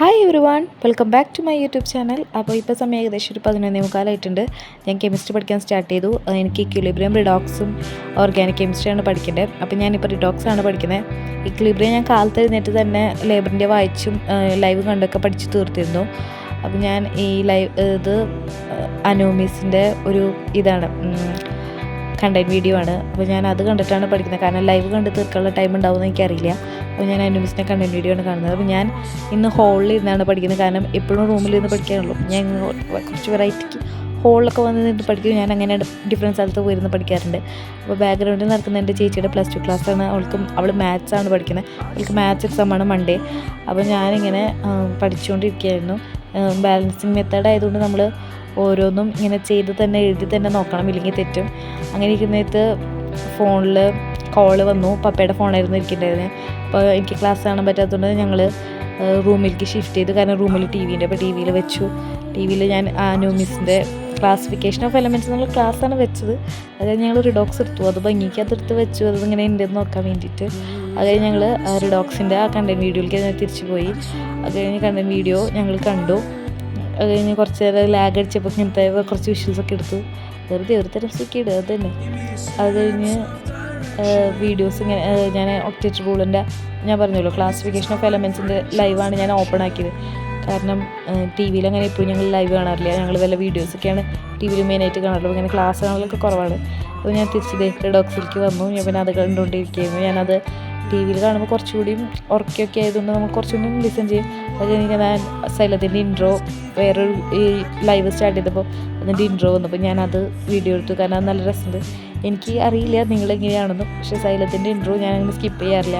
Hi everyone, welcome back to my YouTube channel. അപ്പോൾ ഇപ്പോൾ സമയം ഏകദേശം ഒരു 11:45 ഞാൻ കെമിസ്ട്രി പഠിക്കാൻ സ്റ്റാർട്ട് ചെയ്തു. എനിക്ക് ഇക്വിലിബ്രിയം റിഡോക്സും ഓർഗാനിക് കെമിസ്ട്രിയാണ് പഠിക്കേണ്ടത്. അപ്പോൾ ഞാനിപ്പോൾ റിഡോക്സാണ് പഠിക്കുന്നത്. ഇക്വിലിബ്രിയം ഞാൻ കാലത്ത് എഴുന്നേറ്റ് തന്നെ ലേബറിൻ്റെ വായിച്ചും ലൈവ് കണ്ടൊക്കെ പഠിച്ച് തീർത്തിരുന്നു. അപ്പോൾ ഞാൻ ഈ ഇത് അനോമിസിൻ്റെ ഒരു ഇതാണ് കണ്ടൻറ് വീഡിയോ ആണ്. അപ്പോൾ ഞാൻ അത് കണ്ടിട്ടാണ് പഠിക്കുന്നത്. കാരണം ലൈവ് കണ്ട് തീർക്കാനുള്ള ടൈം ഉണ്ടാവുമെന്ന് എനിക്കറിയില്ല. അപ്പോൾ ഞാൻ അനോമിസിൻ്റെ കണ്ടൻറ് വീഡിയോ ആണ് കാണുന്നത്. അപ്പോൾ ഞാൻ ഇന്ന് ഹോളിൽ ഇരുന്നാണ് പഠിക്കുന്നത്. കാരണം എപ്പോഴും റൂമിൽ ഇരുന്ന് പഠിക്കാനുള്ളൂ. ഞാൻ കുറച്ച് വെറൈറ്റിക്ക് ഹോളിലൊക്കെ വന്ന് നിന്ന് പഠിക്കും. ഞാൻ അങ്ങനെ ഡിഫറെൻറ്റ് സ്ഥലത്ത് പോയിരുന്ന് പഠിക്കാറുണ്ട്. അപ്പോൾ ബാക്ക്ഗ്രൗണ്ടിൽ നടക്കുന്ന എൻ്റെ ചേച്ചിയുടെ +2 ക്ലാസ്സാണ്. അവൾ മാത്സ് ആണ് പഠിക്കുന്നത്. അവൾക്ക് മാത്സ് എക്സാമാണ് മൺഡേ. അപ്പോൾ ഞാനിങ്ങനെ പഠിച്ചുകൊണ്ടിരിക്കുകയായിരുന്നു. ബാലൻസിങ് മെത്തേഡ് ആയതുകൊണ്ട് നമ്മൾ ഓരോന്നും ഇങ്ങനെ ചെയ്ത് തന്നെ എഴുതി തന്നെ നോക്കണം, ഇല്ലെങ്കിൽ തെറ്റും. അങ്ങനെ ഇരിക്കുന്നേരത്ത് ഫോണിൽ കോള് വന്നു. പപ്പയുടെ ഫോണായിരുന്നു ഇരിക്കേണ്ടായിരുന്നത്. അപ്പോൾ എനിക്ക് ക്ലാസ് കാണാൻ പറ്റാത്തതുകൊണ്ട് ഞങ്ങൾ റൂമിലേക്ക് ഷിഫ്റ്റ് ചെയ്തു. കാരണം റൂമിൽ ടി വി ഉണ്ട്. അപ്പോൾ ടി വിയിൽ വെച്ചു. ടി വിയിൽ ഞാൻ അനോമിസിൻ്റെ ക്ലാസിഫിക്കേഷൻ ഓഫ് എലമെൻറ്റ്സ് എന്നുള്ള ക്ലാസ്സാണ് വെച്ചത്. അതായത് ഞങ്ങൾ റിഡോക്സ് എടുത്തു. അത് ഭംഗിക്കകത്തെടുത്ത് വെച്ചു. അതിങ്ങനെ ഉണ്ടെന്ന് നോക്കാൻ വേണ്ടിയിട്ട്. അത് കഴിഞ്ഞ് ഞങ്ങൾ റിഡോക്സിൻ്റെ ആ കണ്ടൻറ് വീഡിയോയിലേക്ക് തിരിച്ചു പോയി. അത് കഴിഞ്ഞ് കണ്ടൻറ് വീഡിയോ ഞങ്ങൾ കണ്ടു. അത് കഴിഞ്ഞ് കുറച്ച് നേരം ലാഗ് അടിച്ചപ്പോൾ ഇങ്ങനത്തെ കുറച്ച് വിഷ്വൽസൊക്കെ എടുത്തു. വെറുതെ ഒരു തരം സുഖിയിടുക അത് തന്നെ. അത് കഴിഞ്ഞ് വീഡിയോസ് ഇങ്ങനെ ഞാൻ ഒക്ടേറ്റ് റൂളിൻ്റെ ഞാൻ പറഞ്ഞല്ലോ ക്ലാസിഫിക്കേഷൻ ഓഫ് എലമെൻറ്റ്സിൻ്റെ ലൈവാണ് ഞാൻ ഓപ്പൺ ആക്കിയത്. കാരണം ടി വിയിൽ അങ്ങനെ എപ്പോഴും ഞങ്ങൾ ലൈവ് കാണാറില്ല. ഞങ്ങൾ വല്ല വീഡിയോസൊക്കെയാണ് ടി വിയിൽ മെയിനായിട്ട് കാണാറുള്ളൂ. അങ്ങനെ ക്ലാസ് കാണലൊക്കെ കുറവാണ്. അപ്പോൾ ഞാൻ തിരിച്ച് റിഡോക്സിലേക്ക് വന്നു. ഞാൻ പിന്നെ അത് കണ്ടുകൊണ്ടിരിക്കുകയായിരുന്നു. ഞാനത് ടി വിയിൽ കാണുമ്പോൾ കുറച്ചുകൂടിയും ഉറക്കൊക്കെ ആയതുകൊണ്ട് നമുക്ക് കുറച്ചുകൂടി ലിസൺ ചെയ്യും. അത് കഴിഞ്ഞ് ഞാൻ സൈലത്തിൻ്റെ ഇൻട്രോ വേറൊരു ഈ ലൈവ് സ്റ്റാർട്ട് ചെയ്തപ്പോൾ അതിൻ്റെ ഇൻട്രോ വന്നപ്പോൾ ഞാനത് വീഡിയോ എടുത്തു. കാരണം അത് നല്ല രസമുണ്ട്. എനിക്ക് അറിയില്ല നിങ്ങളെങ്ങനെയാണെന്നും, പക്ഷേ സൈലത്തിൻ്റെ ഇൻട്രോ ഞാനങ്ങനെ സ്കിപ്പ് ചെയ്യാറില്ല.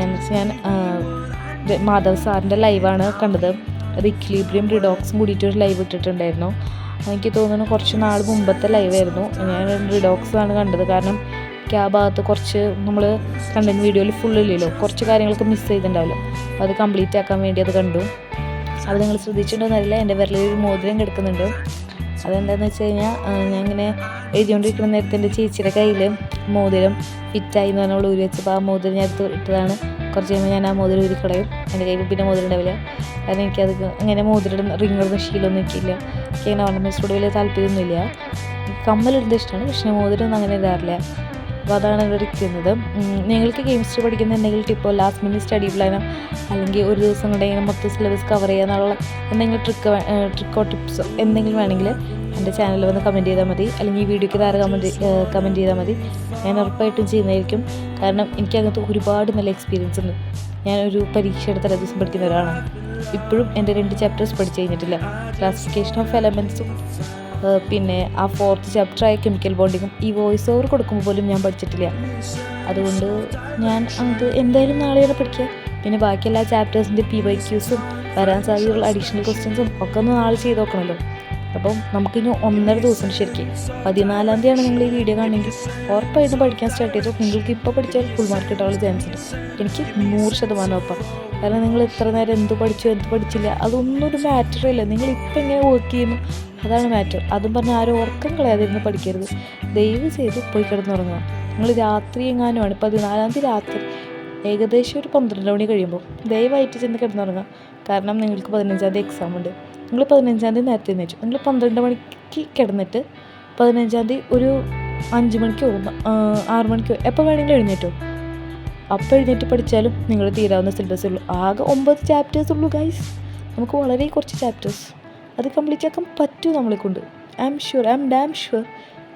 എന്നുവെച്ചാൽ ഞാൻ മാധവ് സാറിൻ്റെ ലൈവാണ് കണ്ടത്. അത് ഇക്വിലിബ്രിയം റിഡോക്സും കൂടിയിട്ടൊരു ലൈവ് ഇട്ടിട്ടുണ്ടായിരുന്നു. എനിക്ക് തോന്നുന്നു കുറച്ച് നാൾ മുമ്പത്തെ ലൈവായിരുന്നു. ഞാൻ റിഡോക്സാണ് കണ്ടത്. കാരണം ആ ഭാഗത്ത് കുറച്ച് നമ്മൾ കണ്ടൻറ് വീഡിയോയിൽ ഫുള്ളില്ലല്ലോ, കുറച്ച് കാര്യങ്ങളൊക്കെ മിസ് ചെയ്തിട്ടുണ്ടാവല്ലോ. അപ്പോൾ അത് കംപ്ലീറ്റ് ആക്കാൻ വേണ്ടി അത് കണ്ടു. അത് നിങ്ങൾ ശ്രദ്ധിച്ചിട്ടുണ്ടെന്നറിയില്ല, എൻ്റെ വിരലൊരു മോതിരം കിടക്കുന്നുണ്ട്. അതെന്താണെന്ന് വെച്ച് കഴിഞ്ഞാൽ ഞാൻ ഇങ്ങനെ എഴുതിക്കൊണ്ടിരിക്കുന്ന നേരത്തെ എൻ്റെ ചേച്ചിയുടെ കയ്യിൽ മോതിരം ഫിറ്റായി എന്ന് പറഞ്ഞാൽ ഊരി വെച്ചപ്പോൾ ആ മോതിരം ഞാൻ ഇട്ടതാണ്. കുറച്ച് കഴിയുമ്പോൾ ഞാൻ ആ മോതിരം ഊരി കളയും. എൻ്റെ കയ്യിൽ പിന്നെ മോതിരം ഉണ്ടാവില്ല. കാരണം എനിക്കത് അങ്ങനെ മോതിരം റിങ്ങിടുന്ന ശീലമൊന്നും എനിക്കില്ല. എനിക്കങ്ങനെ ഓർണമെൻറ്റ്സിനോട് വലിയ താല്പര്യമൊന്നുമില്ല. കമ്മലിടുന്നത് ഇഷ്ടമാണ്, പക്ഷേ മോതിരമൊന്നും അങ്ങനെ ഇടാറില്ല. അപ്പോൾ അതാണ് ഇവിടെ ഇരിക്കുന്നത്. നിങ്ങൾക്ക് കെമിസ്ട്രി പഠിക്കുന്നുണ്ടെങ്കിൽ ടിപ്പോ ലാസ്റ്റ് മിനിറ്റ് സ്റ്റഡി പ്ലാനോ അല്ലെങ്കിൽ ഒരു ദിവസം കൊണ്ട് ഇങ്ങനെ മൊത്തം സിലബസ് കവർ ചെയ്യാനുള്ള എന്തെങ്കിലും ട്രിക്കോ ടിപ്സോ എന്തെങ്കിലും വേണമെങ്കിൽ എൻ്റെ ചാനലിൽ വന്ന് കമൻറ്റ് ചെയ്താൽ മതി. അല്ലെങ്കിൽ ഈ വീഡിയോയ്ക്ക് താഴെ കമൻറ്റ് ചെയ്താൽ മതി. ഞാൻ ഉറപ്പായിട്ടും ചെയ്യുന്നതായിരിക്കും. കാരണം എനിക്കങ്ങനത്തെ ഒരുപാട് നല്ല എക്സ്പീരിയൻസ് ഉണ്ട്. ഞാനൊരു പരീക്ഷയുടെ തലേ ദിവസം പഠിക്കുന്ന ഒരാളാണ്. ഇപ്പോഴും എൻ്റെ 2 ചാപ്റ്റേഴ്സ് പഠിച്ച് കഴിഞ്ഞിട്ടില്ല. ക്ലാസിഫിക്കേഷൻ ഓഫ് എലമെൻറ്റ്സും പിന്നെ ആ 4th ചാപ്റ്ററായ കെമിക്കൽ ബോണ്ടിങ്ങും ഈ വോയിസ് ഓവർ കൊടുക്കുമ്പോൾ പോലും ഞാൻ പഠിച്ചിട്ടില്ല. അതുകൊണ്ട് ഞാൻ അത് എന്തായാലും നാളെയാണ് പഠിക്കുക. പിന്നെ ബാക്കി എല്ലാ ചാപ്റ്റേഴ്സിൻ്റെ PYQസും വരാൻ സാധ്യതയുള്ള അഡീഷണൽ ക്വസ്റ്റ്യൻസും ഒക്കെ ഒന്ന് നാളെ ചെയ്ത് നോക്കണമല്ലോ. അപ്പം നമുക്കിനി 1.5 ദിവസം ശരിക്കും 14-ാം തീയതിയാണ് നിങ്ങൾ ഈ വീഡിയോ കാണുമെങ്കിൽ ഉറപ്പായിട്ടും പഠിക്കാൻ സ്റ്റാർട്ട് ചെയ്തു. നിങ്ങൾക്ക് ഇപ്പോൾ പഠിച്ചാൽ ഫുൾ മാർക്ക് കിട്ടാനുള്ള ചാൻസ് ഉണ്ട്. എനിക്ക് 100% ഉറപ്പാണ്. കാരണം നിങ്ങൾ ഇത്ര നേരം എന്ത് പഠിച്ചു എന്ത് പഠിച്ചില്ല അതൊന്നും ഒരു മാറ്ററില്ല. നിങ്ങൾ ഇപ്പം എങ്ങനെ വർക്ക് ചെയ്യുന്നു അതാണ് മാറ്റർ. അതും പറഞ്ഞാൽ ആരും ഉറക്കം കളയാതിരുന്ന് പഠിക്കരുത്. ദയവ് ചെയ്ത് പോയി കിടന്നുറങ്ങുക. നിങ്ങൾ രാത്രി എങ്ങാനുമാണ് 14-ാം തീയതി രാത്രി ഏകദേശം ഒരു 12 മണി കഴിയുമ്പോൾ ദയവായിട്ട് ചെന്ന് കിടന്നുറങ്ങുക. കാരണം നിങ്ങൾക്ക് 15-ാം തീയതി എക്സാം ഉണ്ട്. നിങ്ങൾ 15-ാം തീയതി നേരത്തെ എഴുന്നേറ്റു. നിങ്ങൾ 12 മണിക്ക് കിടന്നിട്ട് 15-ാം തീയതി ഒരു 5 മണിക്കോ 6 മണിക്കോ എപ്പോൾ വേണമെങ്കിലും എഴുന്നേറ്റോ. അപ്പോൾ എഴുന്നേറ്റ് പഠിച്ചാലും നിങ്ങൾ തീരാവുന്ന സിലബസേ ഉള്ളൂ. ആകെ 9 ചാപ്റ്റേഴ്സ് ഉള്ളൂ ഗൈസ്. നമുക്ക് വളരെ കുറച്ച് ചാപ്റ്റേഴ്സ് അത് കംപ്ലീറ്റ് ആക്കാൻ പറ്റും നമ്മളെ കൊണ്ട്. ഐ എം ഡാം ഷുവർ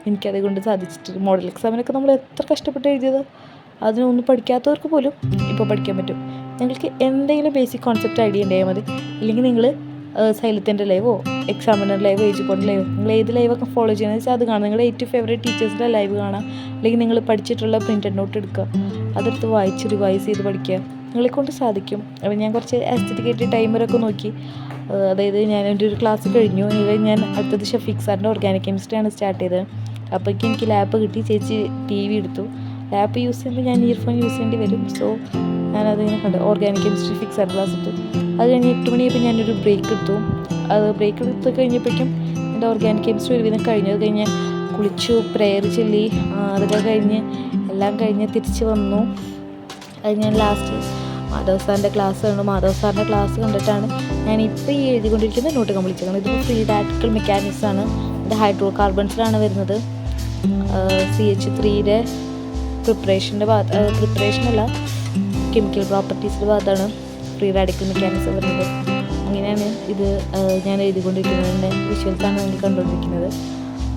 എനിക്കതേ കൊണ്ട് സാധിച്ചിട്ട്. മോഡൽ എക്സാമിനൊക്കെ നമ്മൾ എത്ര കഷ്ടപ്പെട്ട് എഴുതിയത്. അതിനൊന്നും പഠിക്കാത്തവർക്ക് പോലും ഇപ്പോൾ പഠിക്കാൻ പറ്റും. നിങ്ങൾക്ക് എന്തെങ്കിലും ബേസിക് കോൺസെപ്റ്റ് ഐഡിയ ഉണ്ടായാൽ മതി. ഇല്ലെങ്കിൽ നിങ്ങൾ സൈലത്തിൻ്റെ ലൈവോ എക്സാമിനർ ലൈവോ ഏജ് കൊണ്ട് ലൈവോ നിങ്ങൾ ഏത് ലൈവൊക്കെ ഫോളോ ചെയ്യുന്നത് വെച്ചാൽ അത് കാണാം. നിങ്ങളുടെ ഏറ്റവും ഫേവറേറ്റ് ടീച്ചേഴ്സിൻ്റെ ലൈവ് കാണാം. അല്ലെങ്കിൽ നിങ്ങൾ പഠിച്ചിട്ടുള്ള പ്രിൻറ്റഡ് നോട്ട് എടുക്കുക, അതെടുത്ത് വായിച്ച് റിവൈസ് ചെയ്ത് പഠിക്കുക. നിങ്ങളെക്കൊണ്ട് സാധിക്കും. അപ്പോൾ ഞാൻ കുറച്ച് എസ്തെറ്റിക്കായിട്ട് ടൈമറൊക്കെ നോക്കി. അതായത് ഞാൻ എൻ്റെ ഒരു ക്ലാസ് കഴിഞ്ഞു. ഞാൻ അടുത്തത് ഷഫീഖ് സാറിൻ്റെ ഓർഗാനിക് കെമിസ്ട്രിയാണ് സ്റ്റാർട്ട് ചെയ്തത്. അപ്പോഴേക്കും എനിക്ക് ലാപ്പ് കിട്ടി. ചേച്ചി TV എടുത്തു. ലാപ്പ് യൂസ് ചെയ്യുമ്പോൾ ഞാൻ ഇയർഫോൺ യൂസ് ചെയ്യേണ്ടി വരും. സോ ഞാനതിങ്ങനെ കണ്ടു. ഓർഗാനിക് കെമിസ്ട്രി ഫിക്സ് ആയിട്ട് ക്ലാസ് എടുത്തു. അത് കഴിഞ്ഞ് 8 മണിയായപ്പോൾ ഞാനൊരു ബ്രേക്ക് എടുത്തു. അത് ബ്രേക്ക് എടുത്ത് കഴിഞ്ഞപ്പോഴേക്കും എൻ്റെ ഓർഗാനിക് കെമിസ്ട്രി ഒരുവിധം കഴിഞ്ഞു. അത് കഴിഞ്ഞ് കുളിച്ചു, പ്രെയർ ചൊല്ലി, അതൊക്കെ കഴിഞ്ഞ് എല്ലാം കഴിഞ്ഞ് തിരിച്ച് വന്നു. അത് ഞാൻ ലാസ്റ്റ് മാധവ് സാറിൻ്റെ ക്ലാസ്സാണ്. മാധവ് സാറിൻ്റെ ക്ലാസ് കണ്ടിട്ടാണ് ഞാനിപ്പോൾ ഈ എഴുതിക്കൊണ്ടിരിക്കുന്ന നോട്ട് കംപ്ലീറ്റ് ചെയ്യുന്നത്. ഇതിപ്പോൾ ഫ്രീ റാഡിക്കൽ മെക്കാനിക്സ് ആണ്. ഇത് ഹൈഡ്രോ കാർബൺസിലാണ് വരുന്നത്. CH3യുടെ പ്രിപ്പറേഷനല്ല, കെമിക്കൽ പ്രോപ്പർട്ടീസിൻ്റെ ഭാഗത്താണ് ഫ്രീ റാഡിക്കൽ മെക്കാനിക്സ് വരുന്നത്. അങ്ങനെയാണ് ഇത് ഞാൻ എഴുതിക്കൊണ്ടിരിക്കുന്നത്. എൻ്റെ വിഷ്വൽസാണ് നിങ്ങൾ കണ്ടുകൊണ്ടിരിക്കുന്നത്.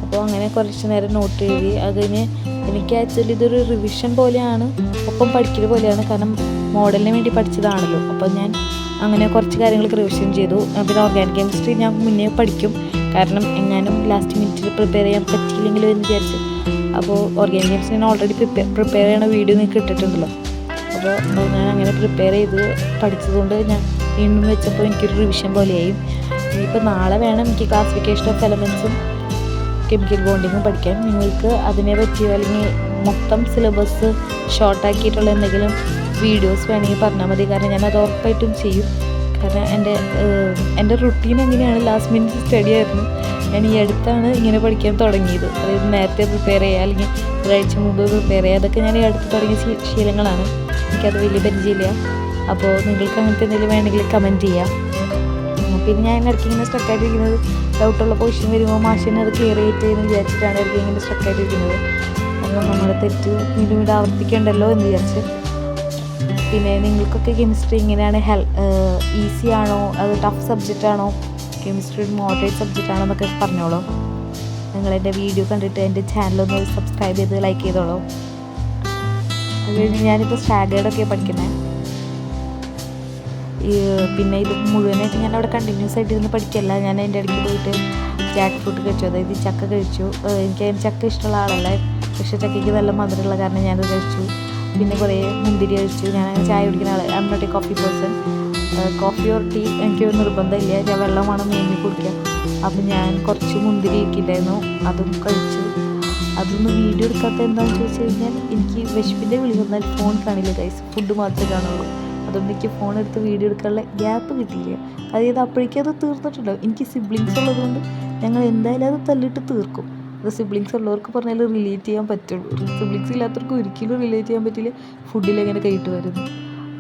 അപ്പോൾ അങ്ങനെ കുറച്ച് നേരം നോട്ട് എഴുതി. അത് കഴിഞ്ഞ് എനിക്ക് ആക്ച്വലി ഇതൊരു റിവിഷൻ പോലെയാണ്, ഒപ്പം പഠിക്കൽ പോലെയാണ്. കാരണം മോഡലിന് വേണ്ടി പഠിച്ചതാണല്ലോ. അപ്പോൾ ഞാൻ അങ്ങനെ കുറച്ച് കാര്യങ്ങളൊക്കെ റിവിഷൻ ചെയ്തു. പിന്നെ ഓർഗാനിക് കെമിസ്ട്രി ഞാൻ മുന്നേ പഠിക്കും, കാരണം എങ്ങാനും ലാസ്റ്റ് മിനിറ്റിൽ പ്രിപ്പയർ ചെയ്യാൻ പറ്റിയില്ലെങ്കിലും എന്ന് വിചാരിച്ച്. അപ്പോൾ ഓർഗാനിക് കെമിസ്ട്രി ഞാൻ ഓൾറെഡി പ്രിപ്പയർ ചെയ്യണ വീഡിയോ നിങ്ങൾക്ക് ഇട്ടിട്ടുണ്ടല്ലോ. അപ്പോൾ ഞാൻ അങ്ങനെ പ്രിപ്പയർ ചെയ്ത് പഠിച്ചതുകൊണ്ട് ഞാൻ വീണ്ടും വെച്ചപ്പോൾ എനിക്കൊരു റിവിഷൻ പോലെയായി. ഇനിയിപ്പോൾ നാളെ വേണം എനിക്ക് ക്ലാസിഫിക്കേഷൻ ഓഫ് എലമെൻറ്റ്സും കെമിക്കൽ ബോണ്ടിങ്ങും പഠിക്കാൻ. നിങ്ങൾക്ക് അതിനെ പറ്റിയോ അല്ലെങ്കിൽ മൊത്തം സിലബസ് ഷോർട്ടാക്കിയിട്ടുള്ള എന്തെങ്കിലും വീഡിയോസ് വേണമെങ്കിൽ പറഞ്ഞാൽ മതി. കാരണം ഞാനത് ഉറപ്പായിട്ടും ചെയ്യും. കാരണം എൻ്റെ റുട്ടീൻ എങ്ങനെയാണ് ലാസ്റ്റ് മിനിറ്റ് സ്റ്റഡി ആയിരുന്നു. ഞാൻ ഈ അടുത്താണ് ഇങ്ങനെ പഠിക്കാൻ തുടങ്ങിയത്. അതായത് നേരത്തെ പ്രിപ്പയർ ചെയ്യുക അല്ലെങ്കിൽ ഒരാഴ്ച മുമ്പ് പ്രിപ്പയർ ചെയ്യുക, അതൊക്കെ ഞാൻ ഈ അടുത്ത് തുടങ്ങിയ ശീലങ്ങളാണ്. എനിക്കത് വലിയ പരിചയമില്ല. അപ്പോൾ നിങ്ങൾക്ക് അങ്ങനത്തെ എന്തെങ്കിലും വേണമെങ്കിൽ കമൻറ്റ് ചെയ്യാം. പിന്നെ ഞാൻ ഇടയ്ക്ക് ഇങ്ങനെ സ്റ്റക്കായിട്ടിരിക്കുന്നത്, ഡൗട്ടുള്ള പൊസിഷൻ വരുമ്പോൾ മാഷിനെ അത് ക്ലിയർ ചെയ്തിട്ട് എന്ന് വിചാരിച്ചിട്ടാണ് ഇടയ്ക്ക് ഇങ്ങനെ സ്റ്റക്കായിട്ടിരിക്കുന്നത്. അപ്പോൾ നമ്മുടെ തെറ്റ് വീണ്ടും ആവർത്തിക്കേണ്ടല്ലോ എന്ന് വിചാരിച്ച്. പിന്നെ നിങ്ങൾക്കൊക്കെ കെമിസ്ട്രി ഇങ്ങനെയാണ് ഈസി ആണോ, അത് ടഫ് സബ്ജക്റ്റ് ആണോ, കെമിസ്ട്രി ഒരു മോഡറേറ്റ് സബ്ജക്റ്റ് ആണോ എന്നൊക്കെ പറഞ്ഞോളൂ. നിങ്ങളെൻ്റെ വീഡിയോ കണ്ടിട്ട് എൻ്റെ ചാനലൊന്ന് സബ്സ്ക്രൈബ് ചെയ്ത് ലൈക്ക് ചെയ്തോളൂ. അത് കഴിഞ്ഞ് ഞാനിപ്പോൾ സ്റ്റാഗേർഡൊക്കെ പഠിക്കുന്നത്. പിന്നെ ഇത് മുഴുവനായിട്ട് ഞാൻ അവിടെ കണ്ടിന്യൂസ് ആയിട്ട് ഇരുന്ന് പഠിക്കല്ല. ഞാൻ അതിൻ്റെ ഇടയ്ക്ക് പോയിട്ട് ജാക്ക് ഫ്രൂട്ട് കഴിച്ചു, അതായത് ചക്ക കഴിച്ചു. എനിക്ക് അതിന് ചക്ക ഇഷ്ടമുള്ള ആളല്ല, പക്ഷേ ചക്കയ്ക്ക് നല്ല മധുരമുള്ള കാരണം ഞാനത് കഴിച്ചു. പിന്നെ കുറേ മുന്തിരി കഴിച്ചു. ഞാൻ ചായ കുടിക്കുന്ന ആൾ, I'm not a coffee person. Coffee or tea എനിക്ക് നിർബന്ധമില്ല, ഞാൻ വെള്ളമാണ് മെയിൻലി കുടിക്കുക. അപ്പം ഞാൻ കുറച്ച് മുന്തിരി ഇരിക്കില്ലായിരുന്നു, അതും കഴിച്ചു. അതൊന്ന് വീഡിയോ എടുക്കാത്ത എന്താണെന്ന് ചോദിച്ചു കഴിഞ്ഞാൽ എനിക്ക് വിശപ്പിൻ്റെ വിളി വന്നാൽ ഫോൺ കാണില്ല ഗൈസ്, ഫുഡ് മാത്രമേ കാണുള്ളൂ. അതുകൊണ്ട് എനിക്ക് ഫോൺ എടുത്ത് വീഡിയോ എടുക്കാനുള്ള ഗ്യാപ്പ് കിട്ടിയില്ല. അതായത് അപ്പോഴേക്കും അത് തീർന്നിട്ടുണ്ടാവും. എനിക്ക് സിബ്ലിങ്സ് ഉള്ളതുകൊണ്ട് ഞങ്ങൾ എന്തായാലും അത് തല്ലിട്ട് തീർക്കും. അത് സിബ്ലിങ്സ് ഉള്ളവർക്ക് പറഞ്ഞാൽ റിലേറ്റ് ചെയ്യാൻ പറ്റുള്ളൂ. സിബ്ലിങ്സ് ഇല്ലാത്തവർക്ക് ഒരിക്കലും റിലേറ്റ് ചെയ്യാൻ പറ്റില്ല. ഫുഡിലിങ്ങനെ കൈയിട്ട് വരുന്നു.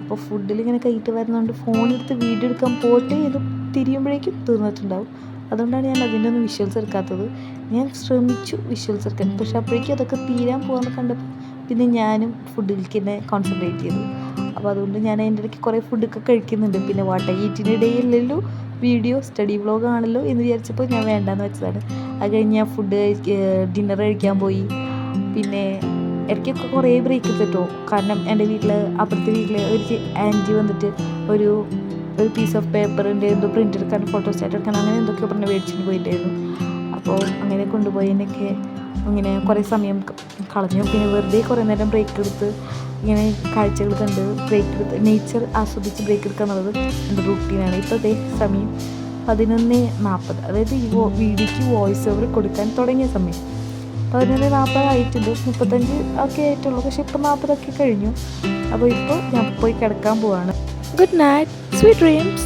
അപ്പോൾ ഫുഡിലിങ്ങനെ കൈയിട്ട് വരുന്നതുകൊണ്ട് ഫോണെടുത്ത് വീഡിയോ എടുക്കാൻ പോട്ടെ ഇത് തിരിയുമ്പോഴേക്കും തീർന്നിട്ടുണ്ടാവും. അതുകൊണ്ടാണ് ഞാൻ അതിൻ്റെ ഒന്നും വിഷ്വൽസ് എടുക്കാത്തത്. ഞാൻ ശ്രമിച്ചു വിഷ്വൽസ് എടുക്കാൻ, പക്ഷെ അപ്പോഴേക്കും അതൊക്കെ തീരാൻ പോകാമെന്ന് കണ്ടപ്പോൾ പിന്നെ ഞാനും ഫുഡിലേക്ക് തന്നെ കോൺസെൻട്രേറ്റ് ചെയ്തു. അപ്പോൾ അതുകൊണ്ട് ഞാൻ അതിൻ്റെ ഇടയ്ക്ക് കുറേ ഫുഡൊക്കെ കഴിക്കുന്നുണ്ട്. പിന്നെ വാട്ട് ഈറ്റിൻ്റെ ഇടയിലല്ലോ വീഡിയോ, സ്റ്റഡി വ്ളോഗ് ആണല്ലോ എന്ന് വിചാരിച്ചപ്പോൾ ഞാൻ വേണ്ടാന്ന് വെച്ചതാണ്. അത് കഴിഞ്ഞ് ഞാൻ ഡിന്നർ കഴിക്കാൻ പോയി. പിന്നെ ഇടയ്ക്കൊക്കെ കുറേ ബ്രേക്ക് എടുത്തിട്ടോ, കാരണം എൻ്റെ വീട്ടിൽ അപ്പുറത്തെ വീട്ടിൽ ഒരു ആൻറ്റി വന്നിട്ട് ഒരു പീസ് ഓഫ് പേപ്പറിൻ്റെ എന്തോ പ്രിൻ്റ് എടുക്കാൻ, ഫോട്ടോസ്റ്റാറ്റ് എടുക്കാൻ, അങ്ങനെ എന്തൊക്കെയോ പറഞ്ഞ് മേടിച്ചിട്ട് പോയിട്ടായിരുന്നു. അപ്പോൾ അങ്ങനെ കൊണ്ടുപോയതിനൊക്കെ അങ്ങനെ കുറേ സമയം കളഞ്ഞു. പിന്നെ വെറുതെ കുറേ നേരം ബ്രേക്ക് എടുത്ത് ഇങ്ങനെ കാഴ്ചകൾ കണ്ട് ബ്രേക്ക് എടുത്ത് നേച്ചർ ആസ്വദിച്ച് ബ്രേക്ക് എടുക്കുക എന്നുള്ളത് എൻ്റെ റൂട്ടീനാണ്. ഇപ്പോൾ അതേ സമയം 11:40, അതായത് ഈ വീഡിയോയ്ക്ക് വോയിസ് ഓവർ കൊടുക്കാൻ തുടങ്ങിയ സമയം 11:40 ആയിട്ടുണ്ട്. 35 ഒക്കെ ആയിട്ടുള്ളൂ, പക്ഷെ ഇപ്പോൾ 40 കഴിഞ്ഞു. അപ്പോൾ ഇപ്പോൾ ഞാൻ പോയി കിടക്കാൻ പോവാണ്. Good night, sweet dreams.